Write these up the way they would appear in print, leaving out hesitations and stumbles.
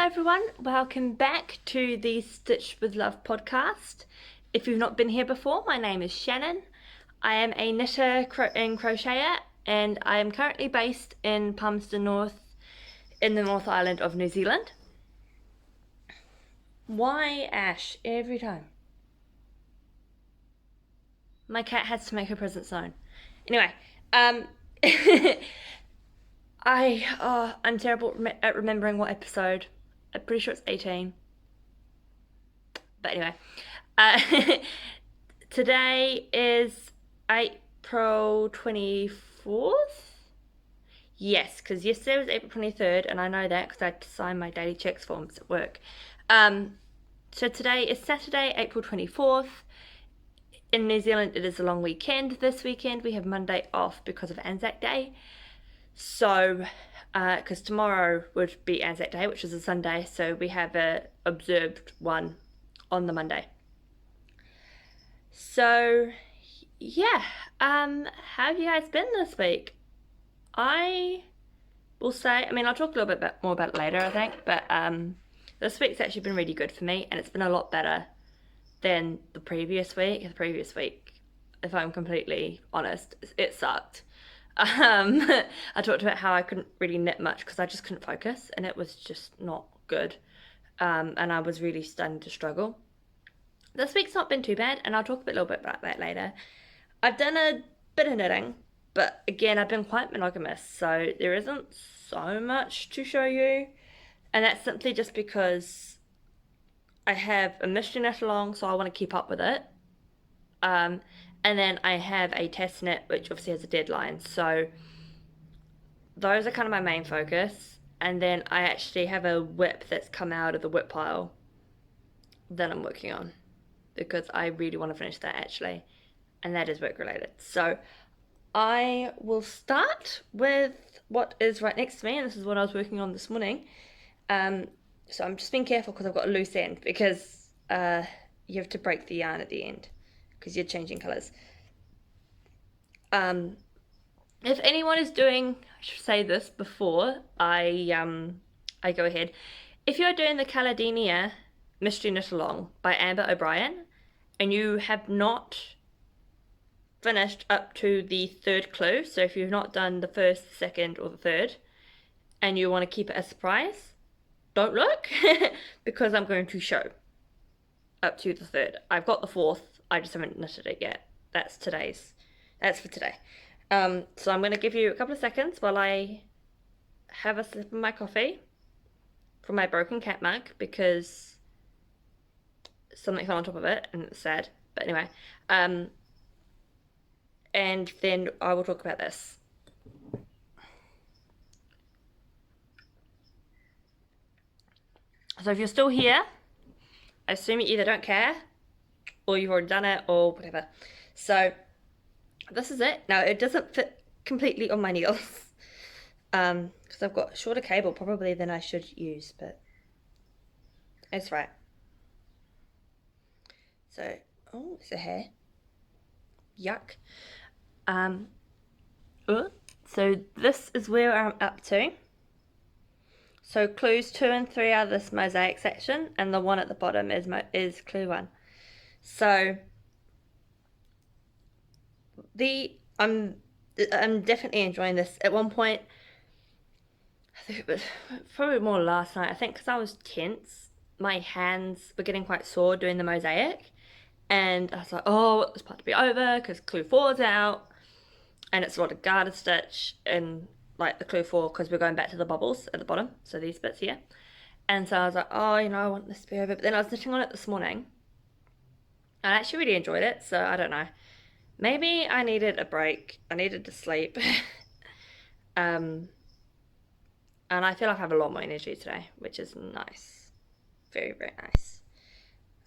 everyone, welcome back to the Stitch with Love podcast. If you've not been here before, my name is Shannon. I am a knitter and crocheter, and I am currently based in Palmerston North in the North Island of New Zealand. Why Ash every time? My cat has to make her presence known. Anyway, I'm terrible at remembering what episode. I'm pretty sure it's 18. But anyway, today is April 24th? Yes, because yesterday was April 23rd, and I know that because I had to sign my daily checks forms at work. So today is Saturday, April 24th. In New Zealand, it is a long weekend this weekend. We have Monday off because of Anzac Day. So, because tomorrow would be Anzac Day, which is a Sunday, so we have a observed one on the Monday. So, yeah, how have you guys been this week? I will say, I'll talk a little bit more about it later, I think, but this week's actually been really good for me, and it's been a lot better than the previous week. The previous week, if I'm completely honest, it sucked. I talked about how I couldn't really knit much because I just couldn't focus, and it was just not good, and I was really starting to struggle. This week's not been too bad, and I'll talk a little bit about that later. I've done a bit of knitting, but again, I've been quite monogamous, so there isn't so much to show you, and that's simply just because I have a mystery knit along, so I want to keep up with it. And then I have a test knit, which obviously has a deadline. So those are kind of my main focus. And then I actually have a whip that's come out of the whip pile that I'm working on, because I really want to finish that actually. And that is work related. So I will start with what is right next to me. And this is what I was working on this morning. So I'm just being careful because I've got a loose end, because you have to break the yarn at the end, because you're changing colours. If anyone is doing, I should say this before I go ahead. If you're doing the Caladenia Mystery Knit Along by Amber O'Brien, and you have not finished up to the third clue, so if you've not done the first, second, or the third, and you want to keep it a surprise, don't look, because I'm going to show up to the third. I've got the fourth, I just haven't knitted it yet. That's for today. So I'm going to give you a couple of seconds while I have a sip of my coffee from my broken cat mug, because something fell on top of it and it's sad. But anyway, and then I will talk about this. So if you're still here, I assume you either don't care, or you've already done it, or whatever. So this is it. Now, it doesn't fit completely on my needles, because I've got a shorter cable probably than I should use, but it's right. So, oh, it's a hair. Yuck. So this is where I'm up to. So clues 2 and 3 are this mosaic section, and the one at the bottom is clue 1. So I'm definitely enjoying this. At one point, I think it was probably more last night, I think, because I was tense, my hands were getting quite sore doing the mosaic, and I was like, oh, I want this part to be over because clue 4 is out, and it's a lot of garter stitch and like the clue 4, because we're going back to the bubbles at the bottom, so these bits here. And so I was like, oh, I want this to be over. But then I was knitting on it this morning, and I actually really enjoyed it, so I don't know. Maybe I needed a break. I needed to sleep. And I feel like I have a lot more energy today, which is nice. Very, very nice.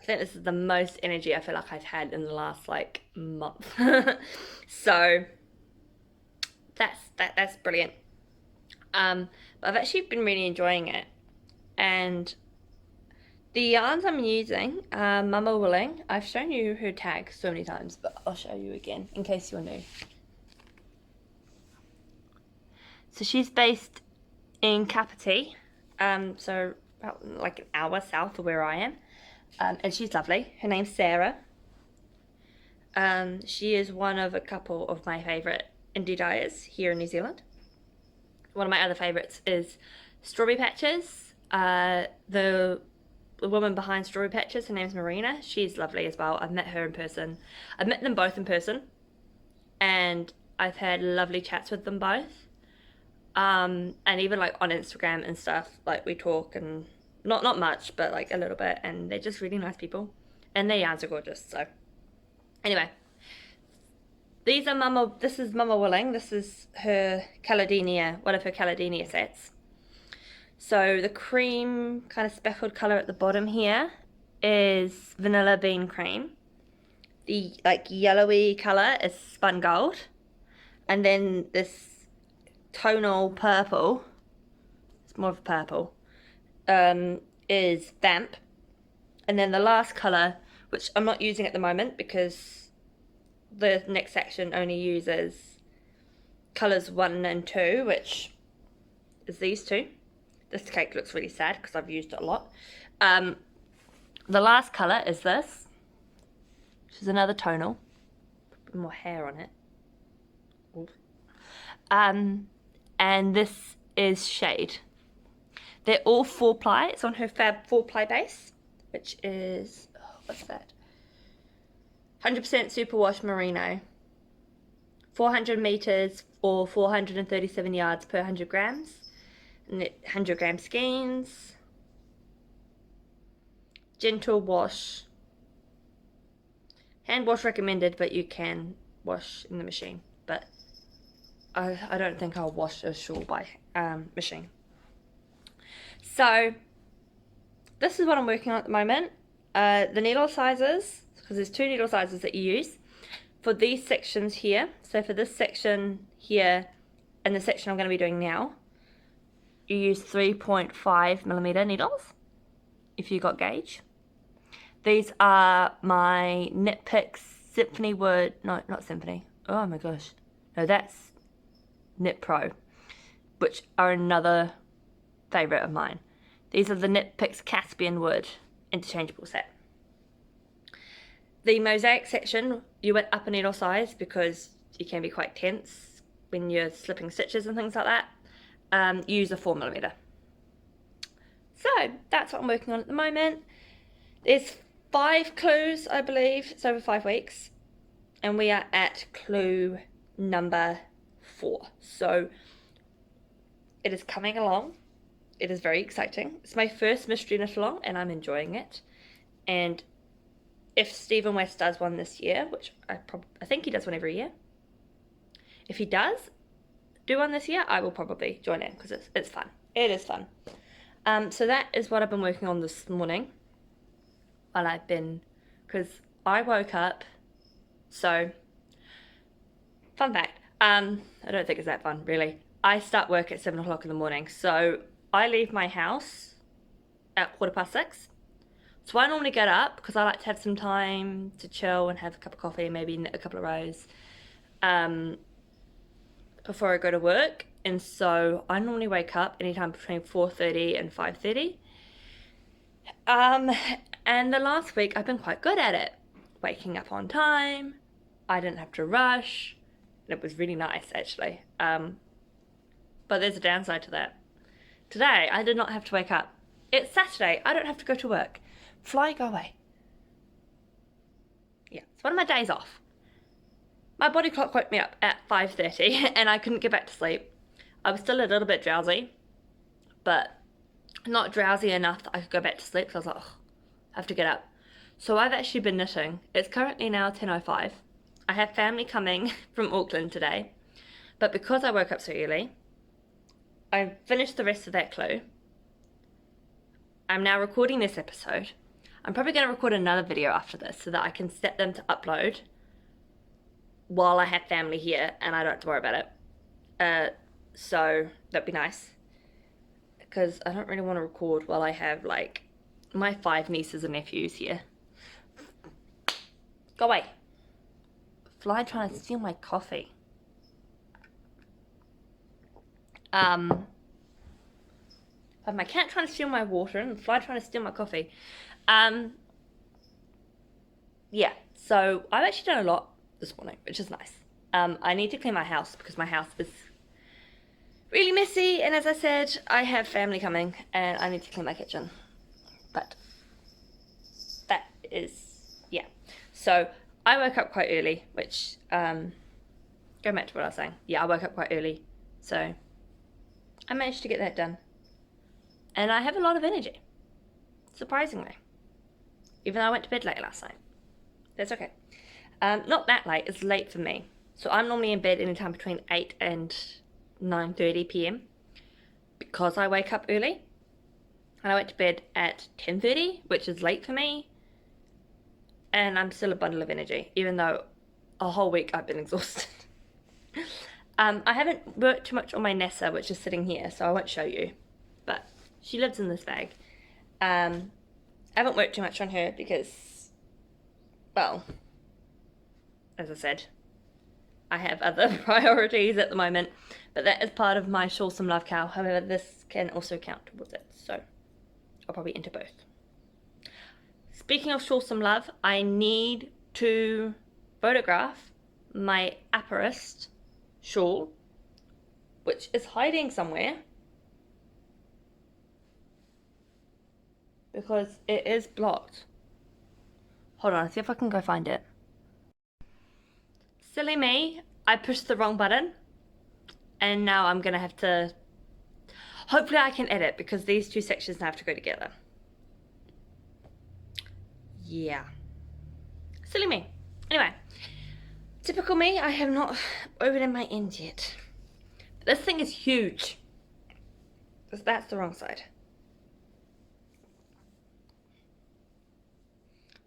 I think this is the most energy I feel like I've had in the last, month. So that's brilliant. But I've actually been really enjoying it, and the yarns I'm using are Mamawooling. I've shown you her tag so many times, but I'll show you again in case you're new. So she's based in Kapiti, so about like an hour south of where I am. And she's lovely. Her name's Sarah. She is one of a couple of my favourite indie dyers here in New Zealand. One of my other favourites is Strawberry Patches. The woman behind Strawberry Patches, her name's Marina. She's lovely as well. I've met her in person. I've met them both in person, and I've had lovely chats with them both. And even like on Instagram and stuff, like we talk, and not much, but like a little bit, and they're just really nice people, and their yarns are gorgeous. So anyway, this is Mamawooling. This is her Caladinia, one of her Caladinia sets. So the cream kind of speckled colour at the bottom here is Vanilla Bean Cream. The like yellowy colour is Spun Gold. And then this tonal purple, it's more of a purple, is Vamp. And then the last colour, which I'm not using at the moment because the next section only uses colours 1 and 2, which is these two. This cake looks really sad because I've used it a lot. The last colour is this, which is another tonal. Put more hair on it. And this is Shade. They're all 4-ply. It's on her Fab 4-ply base, which is, what's that? 100% Superwash Merino. 400 meters or 437 yards per 100 grams. 100 gram skeins. Gentle wash. Hand wash recommended, but you can wash in the machine. But I don't think I'll wash a shawl by machine. So this is what I'm working on at the moment. The needle sizes, because there's 2 needle sizes that you use for these sections here. So for this section here and the section I'm going to be doing now, you use 3.5mm needles if you got gauge. These are my Knit Picks Symphony Wood, no, not Symphony, oh my gosh, no, that's Knit Pro, which are another favourite of mine. These are the Knit Picks Caspian Wood interchangeable set. The mosaic section, you went up a needle size because you can be quite tense when you're slipping stitches and things like that. Use a 4mm. So that's what I'm working on at the moment. There's 5 clues, I believe. It's over 5 weeks, and we are at clue number 4. So it is coming along. It is very exciting. It's my first mystery knit along, and I'm enjoying it. And if Stephen West does one this year, which I think he does one every year, if he does do one this year, I will probably join in because it's fun. It is fun. So that is what I've been working on this morning while I've been, because I woke up, so fun fact, I don't think it's that fun really. I start work at 7 o'clock in the morning, so I leave my house at 6:15. So I normally get up because I like to have some time to chill and have a cup of coffee and maybe knit a couple of rows before I go to work. And so I normally wake up anytime between 4:30 and 5:30. And the last week I've been quite good at it. Waking up on time. I didn't have to rush. And it was really nice actually. But there's a downside to that. Today I did not have to wake up. It's Saturday. I don't have to go to work. Fly, go away. Yeah, it's one of my days off. My body clock woke me up at 5:30 and I couldn't get back to sleep. I was still a little bit drowsy, but not drowsy enough that I could go back to sleep. So I was like, oh, I have to get up. So I've actually been knitting. It's currently now 10:05. I have family coming from Auckland today, but because I woke up so early, I finished the rest of that clue. I'm now recording this episode. I'm probably going to record another video after this so that I can set them to upload while I have family here and I don't have to worry about it. So that'd be nice, because I don't really want to record while I have like my 5 nieces and nephews here. Go away. Fly trying to steal my coffee. I have my cat trying to steal my water and the fly trying to steal my coffee. Yeah, so I've actually done a lot this morning, which is nice. I need to clean my house because my house is really messy, and as I said, I have family coming and I need to clean my kitchen. But that is, yeah. So I woke up quite early, which, going back to what I was saying. Yeah, I woke up quite early, so I managed to get that done. And I have a lot of energy, surprisingly. Even though I went to bed late last night. That's okay. Not that late, it's late for me. So I'm normally in bed anytime between 8 and 9:30 p.m. because I wake up early. And I went to bed at 10:30, which is late for me. And I'm still a bundle of energy, even though a whole week I've been exhausted. I haven't worked too much on my Nessa, which is sitting here, so I won't show you. But she lives in this bag. I haven't worked too much on her because, well, as I said, I have other priorities at the moment. But that is part of my Shawl Some Love cow. However, this can also count towards it, so I'll probably enter both. Speaking of Shawl Some Love, I need to photograph my Aperist shawl, which is hiding somewhere because it is blocked. Hold on, see if I can go find it. Silly me, I pushed the wrong button and now I'm gonna have to, hopefully I can edit because these two sections have to go together. Yeah. Silly me. Anyway, typical me, I have not woven in my ends yet. This thing is huge. That's the wrong side.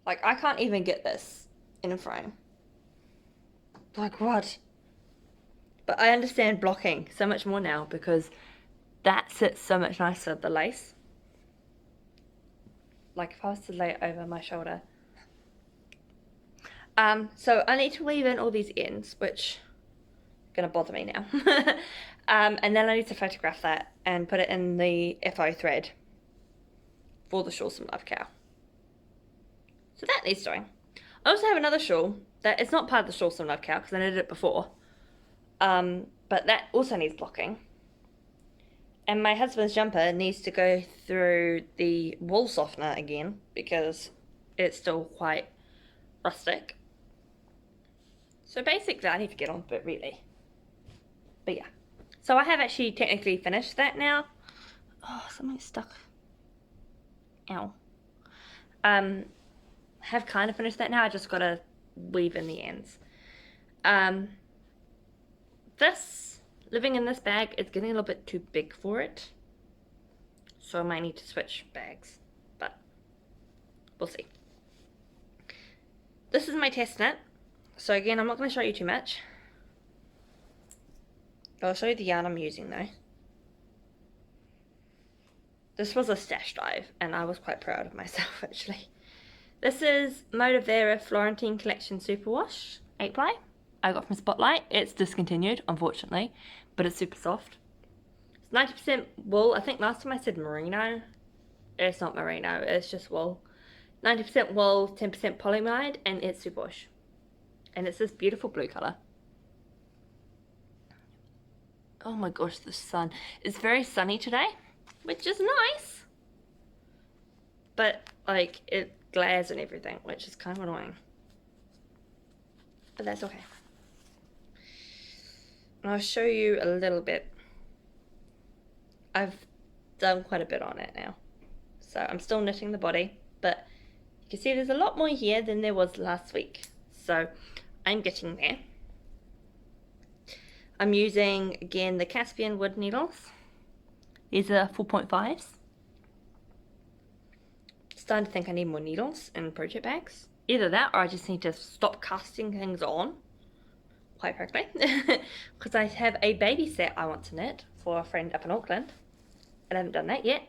Like, I can't even get this in a frame. Like, what? But I understand blocking so much more now because that sits so much nicer, the lace. Like if I was to lay it over my shoulder. So I need to weave in all these ends, which are gonna bother me now. And then I need to photograph that and put it in the FO thread for the Shawl Some Love cow. So that needs doing. I also have another shawl that is not part of the Shawl Some Love cow because I did it before. But that also needs blocking. And my husband's jumper needs to go through the wool softener again because it's still quite rustic. So basically I need to get on with it really. But yeah. So I have actually technically finished that now. Oh, something's stuck. Ow. Have kind of finished that now. I just got to weave in the ends. This, living in this bag, is getting a little bit too big for it. So I might need to switch bags. But we'll see. This is my test knit. So again, I'm not going to show you too much. I'll show you the yarn I'm using though. This was a stash dive and I was quite proud of myself actually. This is Moda Vera Florentine Collection Superwash 8-ply. I got from Spotlight. It's discontinued, unfortunately, but it's super soft. It's 90% wool. I think last time I said merino. It's not merino, it's just wool. 90% wool, 10% polyamide, and it's superwash. And it's this beautiful blue colour. Oh my gosh, the sun. It's very sunny today, which is nice. But, like, it glares and everything, which is kind of annoying. But that's okay. And I'll show you a little bit. I've done quite a bit on it now. So I'm still knitting the body, but you can see there's a lot more here than there was last week. So I'm getting there. I'm using, again, the Caspian wood needles. These are 4.5s. Starting to think I need more needles in project bags. Either that or I just need to stop casting things on, quite frankly. Because I have a baby set I want to knit for a friend up in Auckland. And I haven't done that yet.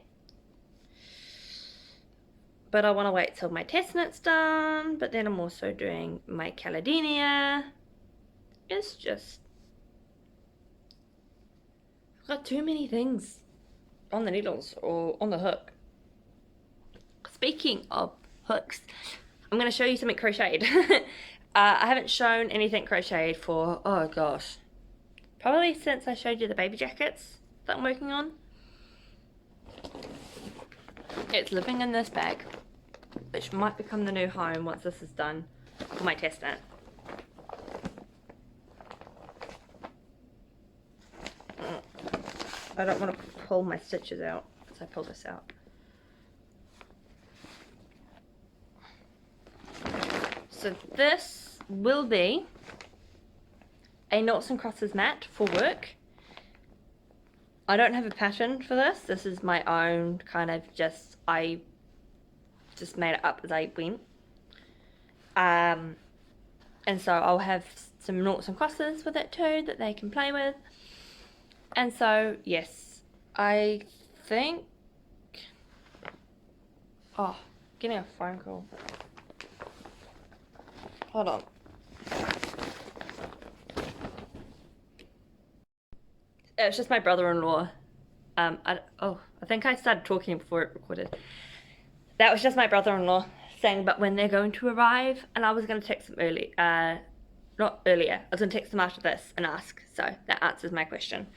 But I want to wait till my test knit's done. But then I'm also doing my Caledenia. It's just, I've got too many things. on the needles or on the hook. Speaking of hooks, I'm going to show you something crocheted. I haven't shown anything crocheted for, oh gosh, probably since I showed you the baby jackets that I'm working on. It's living in this bag, which might become the new home once this is done for my test net. I don't want to pull my stitches out as I pull this out. So this will be a noughts and crosses mat for work. I don't have a pattern for this. This is my own kind of I just made it up as I went. And so I'll have some noughts and crosses with it too that they can play with. And so, yes, I think... Oh, getting a phone call. Hold on. It's just my brother-in-law. I think I started talking before it recorded. That was just my brother-in-law saying about when they're going to arrive, and I was going to text them not earlier. I was going to text them after this and ask, so that answers my question.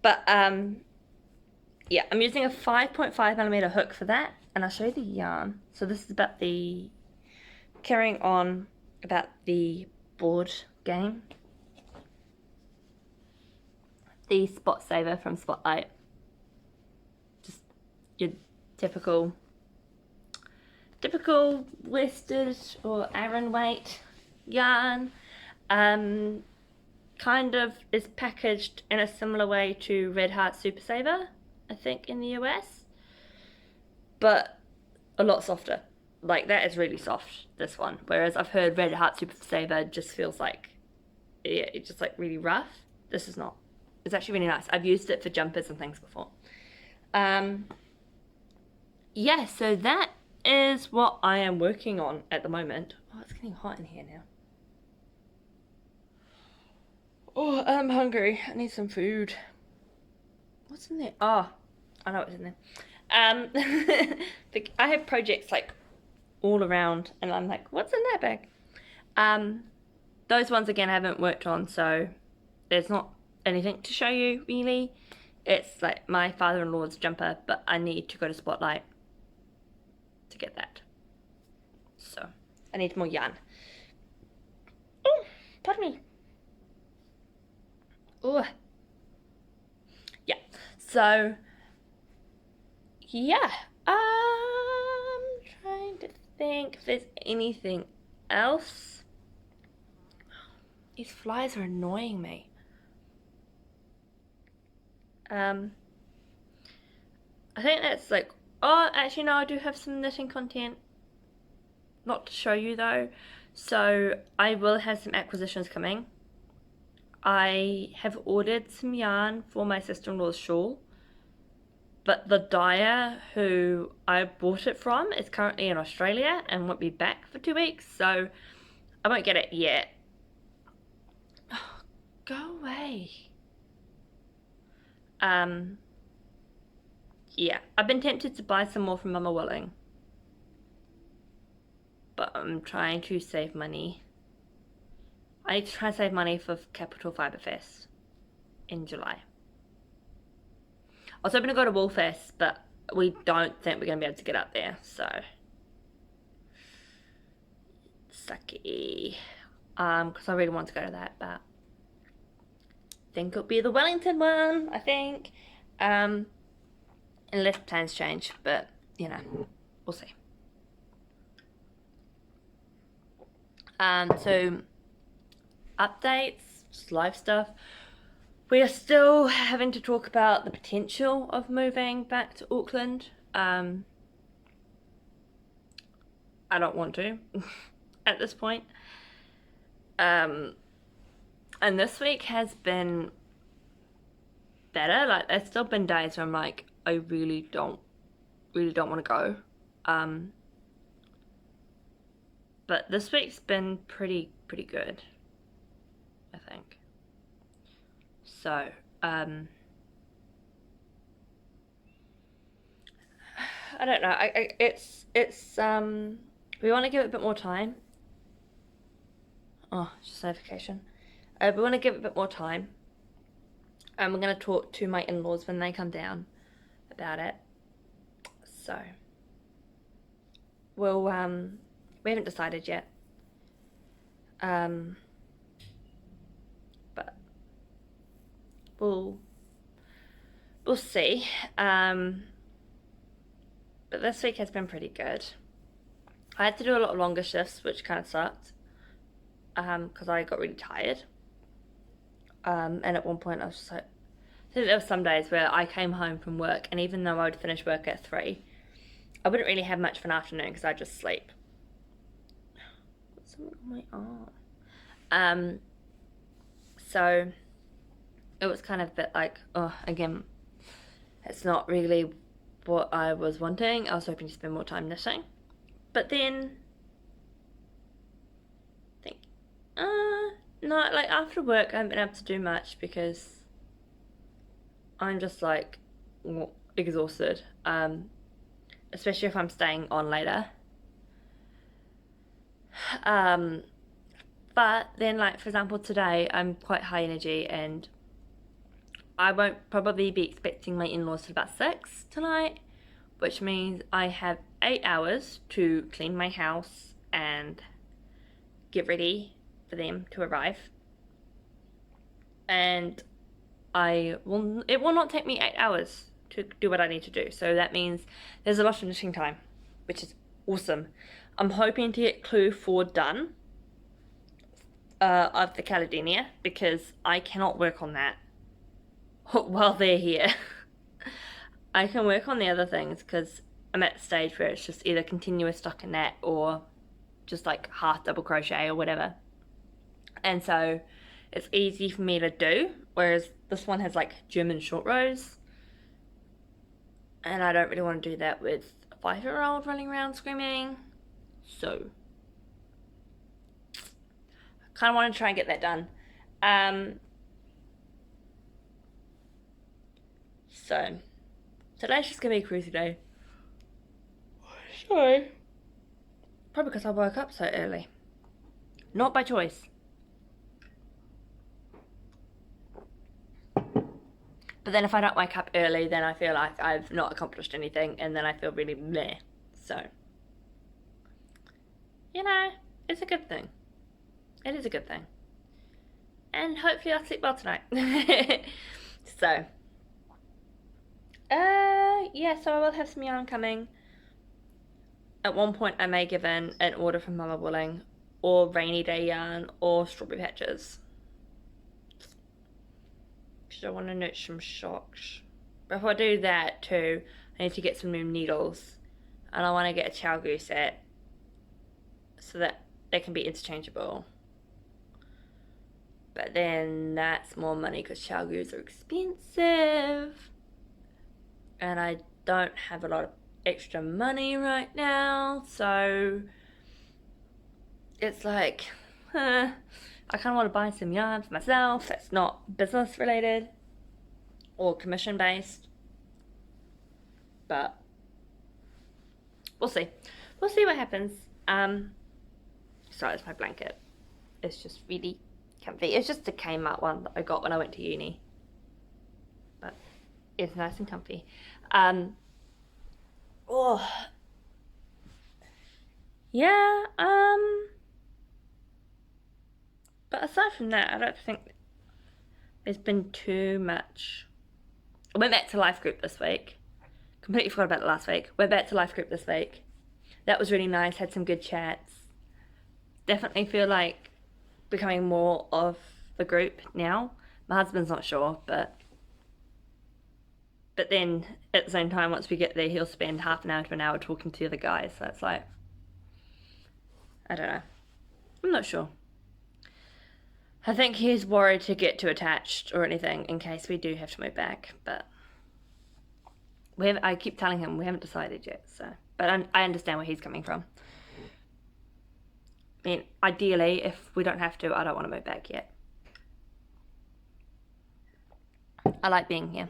But yeah, I'm using a 5.5mm hook for that, and I'll show you the yarn. So this is about carrying on about the board game. The Spot Saver from Spotlight. Just your typical worsted or Aran weight yarn. Kind of is packaged in a similar way to Red Heart Super Saver, I think, in the US, but a lot softer. Like, that is really soft, this one, whereas I've heard Red Heart Super Saver just feels like, yeah, it's just like really rough. This is not. It's actually really nice. I've used it for jumpers and things before. Yeah, so that is what I am working on at the moment. Oh, it's getting hot in here now. Oh, I'm hungry. I need some food. What's in there? Oh, I know what's in there. I have projects like all around, and I'm like, what's in that bag? Those ones again I haven't worked on, so there's not anything to show you really. It's like my father-in-law's jumper, but I need to go to Spotlight to get that. So I need more yarn. Oh, pardon me. Oh, yeah. So yeah, I'm trying to think if there's anything else. These flies are annoying me. I think that's like, oh, actually no, I do have some knitting content. Not to show you though. So I will have some acquisitions coming. I have ordered some yarn for my sister-in-law's shawl, but the dyer who I bought it from is currently in Australia and won't be back for 2 weeks, so I won't get it yet. Oh, go away. Yeah, I've been tempted to buy some more from Mamawooling, but I'm trying to save money. I need to try and save money for Capital Fibre Fest in July. I was hoping to go to Woolfest, but we don't think we're going to be able to get up there, so sucky. Because I really want to go to that, but I think it'll be the Wellington one, I think. Unless plans change, but, you know, we'll see. So, updates, just live stuff. We are still having to talk about the potential of moving back to Auckland. I don't want to at this point. And this week has been better. Like, there's still been days where I'm like, I really don't want to go. But this week's been pretty good, I think. So, I don't know. It's we want to give it a bit more time. Oh, just notification. We want to give it a bit more time. And we're going to talk to my in-laws when they come down about it. So, we'll, we haven't decided yet. But we'll see. But this week has been pretty good. I had to do a lot of longer shifts, which kind of sucked. Because I got really tired. And at one point I was just like, I think there were some days where I came home from work, and even though I would finish work at 3, I wouldn't really have much of an afternoon because I'd just sleep. Got something on my arm. So it was kind of a bit like, oh, again, it's not really what I was wanting. I was hoping to spend more time knitting. But then no, like after work I haven't been able to do much because I'm just like exhausted, especially if I'm staying on later. But then, like, for example, today I'm quite high energy and I won't probably be expecting my in-laws till about 6 tonight, which means I have 8 hours to clean my house and get ready for them to arrive. And it will not take me 8 hours to do what I need to do. So that means there's a lot of knitting time, which is awesome. I'm hoping to get Clue 4 done of the Caledonian, because I cannot work on that while they're here. I can work on the other things because I'm at the stage where it's just either continuous stockinette or just like half double crochet or whatever. And so it's easy for me to do, whereas this one has like German short rows, and I don't really want to do that with a 5-year-old running around screaming. So I kind of want to try and get that done. So today's just gonna be a cruisy day. So probably because I woke up so early, not by choice. But then if I don't wake up early, then I feel like I've not accomplished anything, and then I feel really meh. So, you know, it's a good thing. It is a good thing. And hopefully I'll sleep well tonight. So, yeah, so I will have some yarn coming. At one point I may give in an order from Mamawooling, or rainy day yarn, or strawberry patches. I want to knit some socks. But if I do that too, I need to get some new needles, and I want to get a Chalgu set so that they can be interchangeable. But then that's more money because Chalgus are expensive, and I don't have a lot of extra money right now, so it's like, I kind of want to buy some yarn for myself that's not business related or commission based. But we'll see. We'll see what happens. Sorry, it's my blanket. It's just really comfy. It's just a Kmart one that I got when I went to uni. But it's nice and comfy. Oh. Yeah, but aside from that, I don't think there's been too much. I went back to life group this week. Completely forgot about it last week. Went back to life group this week. That was really nice. Had some good chats. Definitely feel like becoming more of the group now. My husband's not sure, but then at the same time, once we get there, he'll spend half an hour to an hour talking to the other guys. So it's like, I don't know. I'm not sure. I think he's worried to get too attached or anything in case we do have to move back, but I keep telling him we haven't decided yet, so. But I understand where he's coming from. I mean, ideally, if we don't have to, I don't want to move back yet. I like being here.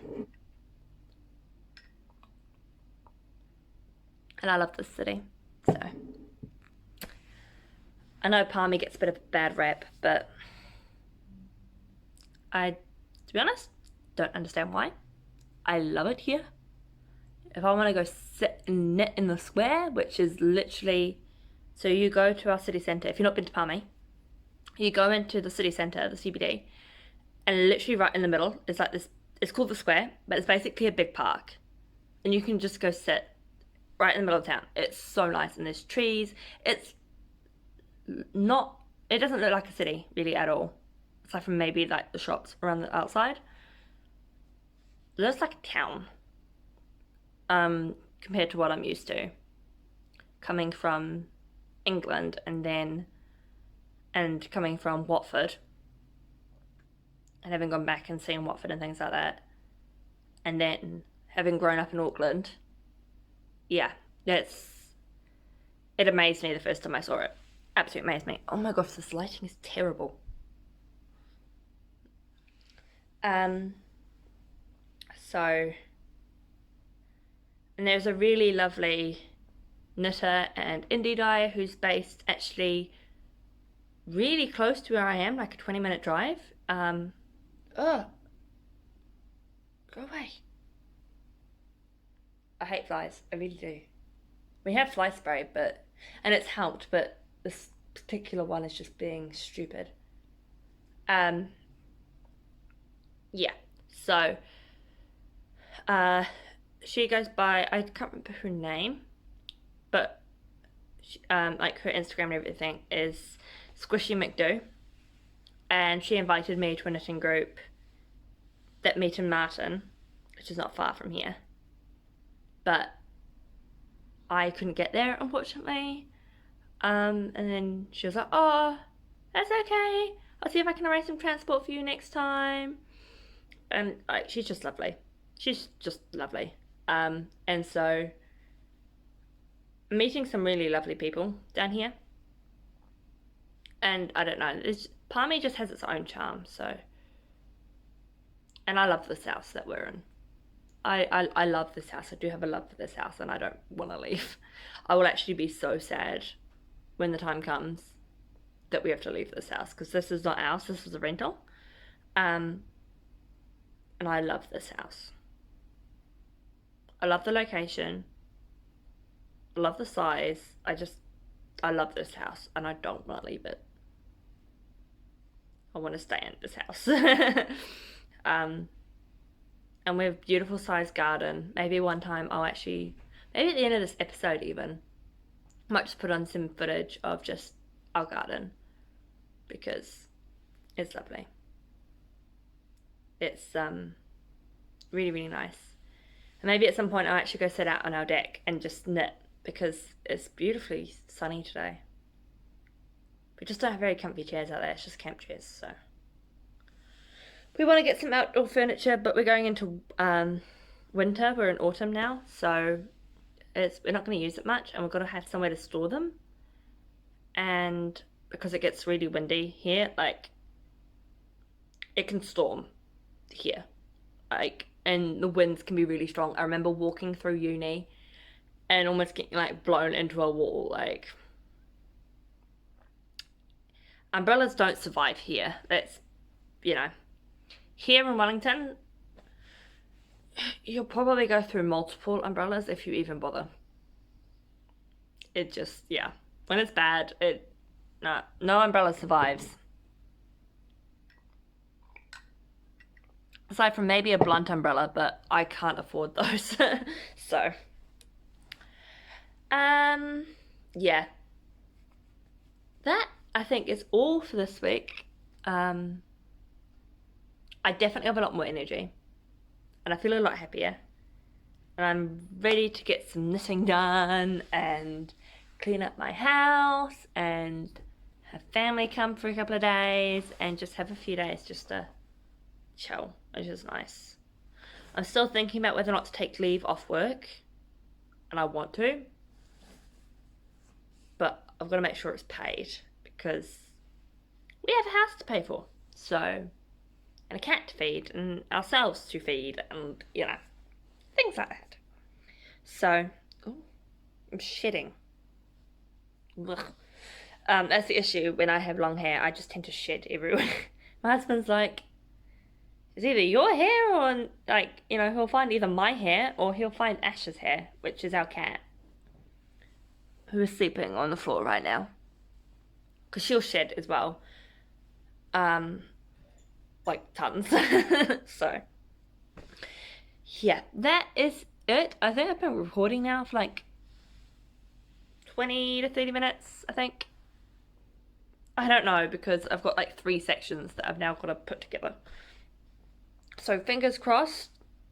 And I love this city. So I know Palmy gets a bit of a bad rap, but I, to be honest, don't understand why. I love it here. If I want to go sit and knit in the square, which is literally, so you go to our city centre, if you've not been to Palmy, you go into the city centre, the CBD, and literally right in the middle is like this, it's called the square, but it's basically a big park. And you can just go sit right in the middle of town. It's so nice, and there's trees. It's not, it doesn't look like a city really at all. Aside from maybe like the shops around the outside. It looks like a town. Compared to what I'm used to. Coming from England and coming from Watford. And having gone back and seen Watford and things like that. And then having grown up in Auckland. Yeah, it amazed me the first time I saw it. Absolutely amazed me. Oh my gosh, this lighting is terrible. So, and there's a really lovely knitter and indie dyer who's based actually really close to where I am, like a 20-minute drive. Go away. I hate flies, I really do. We have fly spray, and it's helped, but this particular one is just being stupid. Yeah, so she goes by, I can't remember her name, but she, like her Instagram and everything is Squishy McDo, and she invited me to a knitting group that meet in Martin, which is not far from here, but I couldn't get there, unfortunately. And then she was like, oh, that's okay, I'll see if I can arrange some transport for you next time. And she's just lovely. She's just lovely. And so meeting some really lovely people down here. And I don't know, Palmy just has its own charm, so. And I love this house that we're in. I love this house. I do have a love for this house, and I don't want to leave. I will actually be so sad when the time comes that we have to leave this house, because this is not ours, this was a rental. And I love this house. I love the location. I love the size. I love this house, and I don't want to leave it. I want to stay in this house. And we have a beautiful sized garden. Maybe one time maybe at the end of this episode even, I might just put on some footage of just our garden, because it's lovely. It's really, really nice. And maybe at some point I'll actually go sit out on our deck and just knit, because it's beautifully sunny today. We just don't have very comfy chairs out there, it's just camp chairs, so. We want to get some outdoor furniture, but we're going into winter, we're in autumn now, so we're not going to use it much, and we've got to have somewhere to store them. And because it gets really windy here, like, it can storm here, like, and the winds can be really strong. I remember walking through uni and almost getting like blown into a wall. Like, umbrellas don't survive here. That's, here in Wellington, you'll probably go through multiple umbrellas if you even bother. It just, yeah, when it's bad, no umbrella survives. Aside from maybe a blunt umbrella, but I can't afford those. So, yeah. That, I think, is all for this week. I definitely have a lot more energy. And I feel a lot happier. And I'm ready to get some knitting done and clean up my house and have family come for a couple of days and just have a few days just to chill, which is nice. I'm still thinking about whether or not to take leave off work, and I want to, but I've got to make sure it's paid, because we have a house to pay for, so, and a cat to feed, and ourselves to feed, and things like that. So, I'm shedding. Ugh. That's the issue when I have long hair. I just tend to shed everywhere. My husband's like, it's either your hair or, like, you know, he'll find either my hair or he'll find Ash's hair, which is our cat, who is sleeping on the floor right now. Because she'll shed as well. Like tons. So, yeah, that is it. I think I've been recording now for like 20 to 30 minutes, I think. I don't know, because I've got like 3 sections that I've now got to put together. So fingers crossed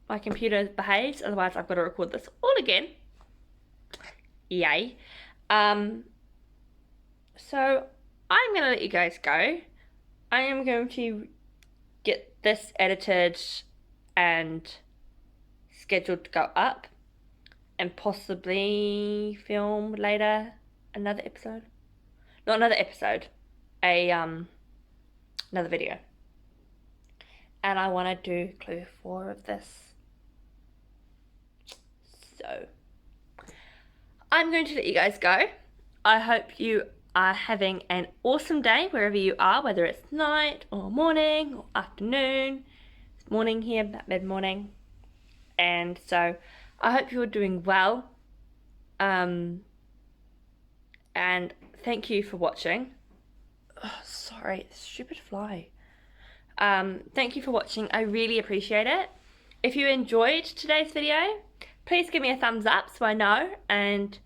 my computer behaves, otherwise I've got to record this all again. Yay. So I'm going to let you guys go. I am going to get this edited and scheduled to go up and possibly film later another episode. Not another episode, another video. And I want to do clue 4 of this. So I'm going to let you guys go. I hope you are having an awesome day wherever you are, whether it's night or morning or afternoon. It's morning here, about mid-morning. And so I hope you're doing well. And thank you for watching. Oh, sorry, stupid fly. Thank you for watching. I really appreciate it. If you enjoyed today's video, please give me a thumbs up so I know, and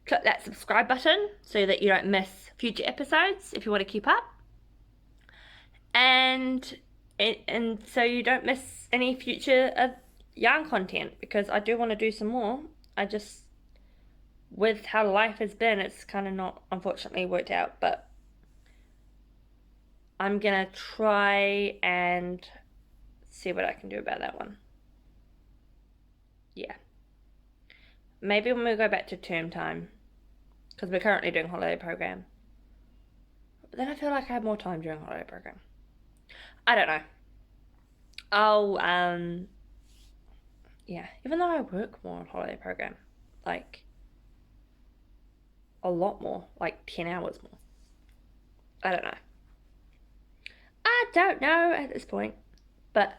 click that subscribe button so that you don't miss future episodes if you want to keep up. And so you don't miss any future yarn content, because I do want to do some more. I just, with how life has been, it's kind of not, unfortunately, worked out, but I'm gonna try and see what I can do about that one. Yeah. Maybe when we go back to term time, because we're currently doing holiday program. But then I feel like I have more time during holiday program. I don't know. Yeah, even though I work more on holiday program, like a lot more, like 10 hours more. I don't know. I don't know at this point, but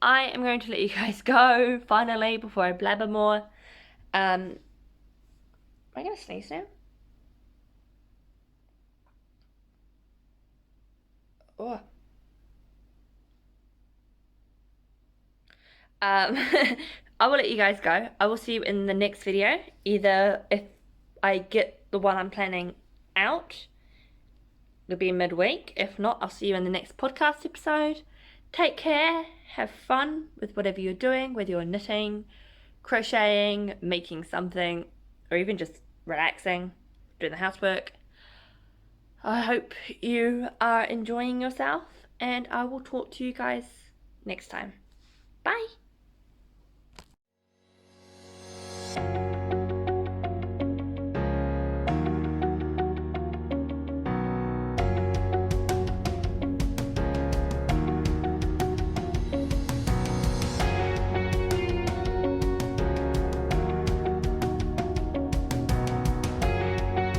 I am going to let you guys go finally before I blabber more. Am I going to sneeze now? Oh. I will let you guys go. I will see you in the next video, either if I get the one I'm planning out. It'll be midweek. If not, I'll see you in the next podcast episode. Take care. Have fun with whatever you're doing, whether you're knitting, crocheting, making something, or even just relaxing, doing the housework. I hope you are enjoying yourself, and I will talk to you guys next time. Bye.